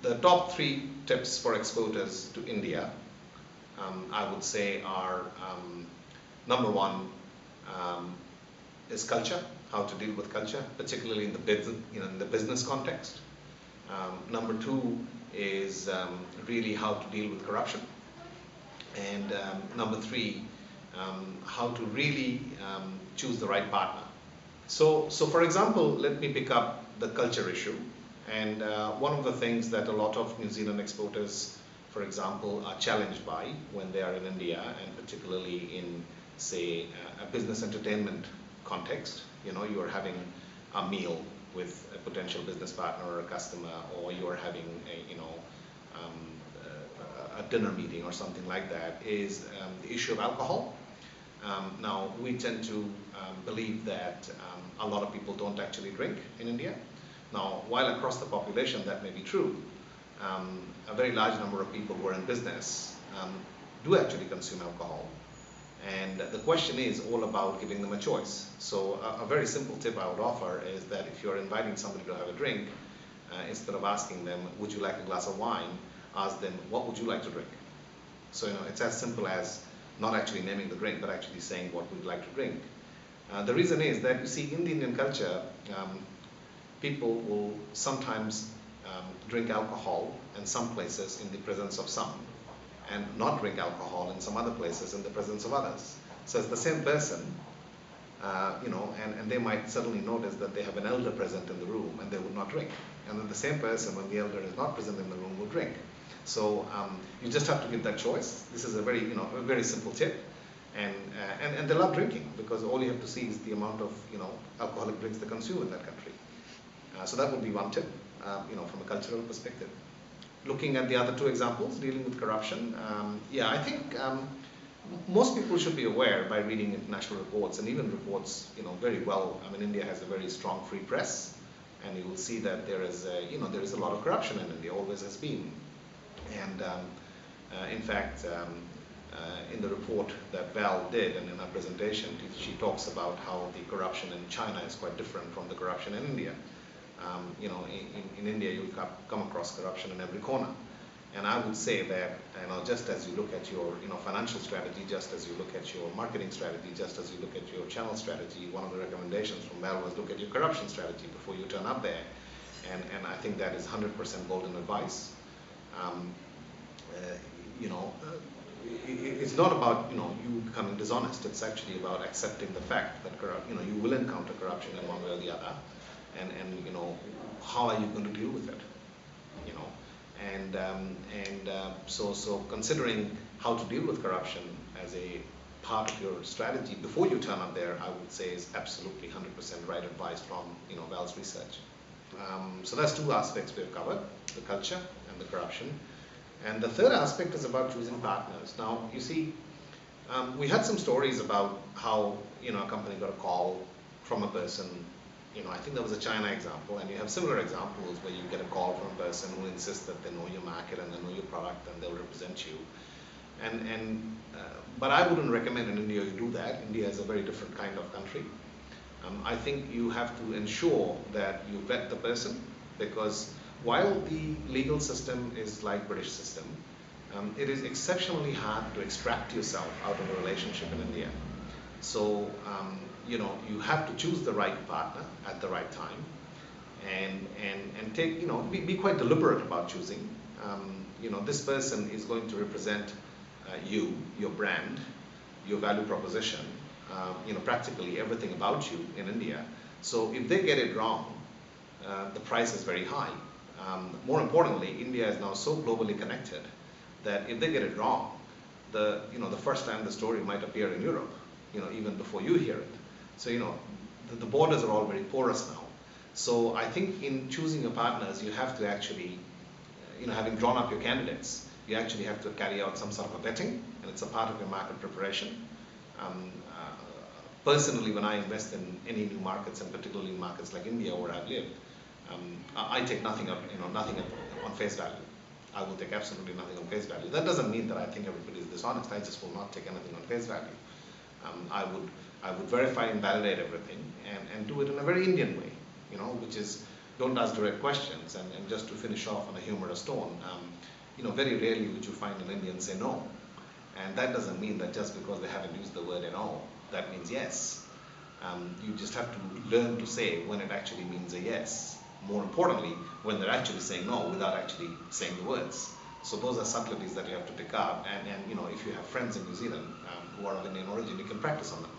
The top 3 tips for exporters to India, I would say are, number 1 is culture, how to deal with culture, particularly in the business, in the business context. Number 2 is really how to deal with corruption. And number 3, how to really choose the right partner. So for example, let me pick up the culture issue. And one of the things that a lot of New Zealand exporters, for example, are challenged by when they are in India, and particularly in, say, a business entertainment context. You are having a meal with a potential business partner or a customer, or you are having a dinner meeting or something like that, is the issue of alcohol. Now, we tend to believe that a lot of people don't actually drink in India. Now, while across the population that may be true, a very large number of people who are in business do actually consume alcohol. And the question is all about giving them a choice. So a very simple tip I would offer is that if you're inviting somebody to have a drink, instead of asking them, would you like a glass of wine, ask them, what would you like to drink? So it's as simple as not actually naming the drink, but actually saying what we'd like to drink. The reason is that, you see, in the Indian culture, people will sometimes drink alcohol in some places in the presence of some, and not drink alcohol in some other places in the presence of others. So it's the same person, and they might suddenly notice that they have an elder present in the room and they would not drink. And then the same person, when the elder is not present in the room, will drink. So you just have to give that choice. This is a very, a very simple tip. And they love drinking, because all you have to see is the amount of, alcoholic drinks they consume in that country. So that would be one tip, from a cultural perspective. Looking at the other 2 examples, dealing with corruption, I think most people should be aware by reading international reports, and even reports, very well. I mean, India has a very strong free press, and you will see that there is a lot of corruption in India, always has been. And in fact, in the report that Val did, and in her presentation, she talks about how the corruption in China is quite different from the corruption in India. In India, you come across corruption in every corner. And I would say that, just as you look at your, financial strategy, just as you look at your marketing strategy, just as you look at your channel strategy, one of the recommendations from Val was look at your corruption strategy before you turn up there. And I think that is 100% golden advice. It's not about, you becoming dishonest. It's actually about accepting the fact that, you will encounter corruption in one way or the other. And how are you going to deal with it? So considering how to deal with corruption as a part of your strategy before you turn up there, I would say is absolutely 100% right advice from Val's research. So that's 2 aspects we've covered: the culture and the corruption. And the third aspect is about choosing partners. Now, you see, we had some stories about how a company got a call from a person. I think there was a China example, and you have similar examples where you get a call from a person who insists that they know your market and they know your product and they'll represent you. But I wouldn't recommend in India you do that. India is a very different kind of country. I think you have to ensure that you vet the person, because while the legal system is like British system, it is exceptionally hard to extract yourself out of a relationship in India. So, you have to choose the right partner at the right time, and take, be quite deliberate about choosing. This person is going to represent you, your brand, your value proposition, practically everything about you in India. So if they get it wrong, the price is very high. More importantly, India is now so globally connected that if they get it wrong, the first time the story might appear in Europe, even before you hear it. So, the borders are all very porous now. So I think in choosing your partners, you have to actually, having drawn up your candidates, you actually have to carry out some sort of a vetting, and it's a part of your market preparation. Personally, when I invest in any new markets, and particularly markets like India where I've lived, I take nothing on face value. I will take absolutely nothing on face value. That doesn't mean that I think everybody is dishonest. I just will not take anything on face value. I would verify and validate everything, and do it in a very Indian way, which is don't ask direct questions. And just to finish off on a humorous tone, very rarely would you find an Indian say no. And that doesn't mean that just because they haven't used the word no, that means yes. You just have to learn to say when it actually means a yes. More importantly, when they're actually saying no without actually saying the words. So those are subtleties that you have to pick up. And if you have friends in New Zealand who are of Indian origin, you can practice on them.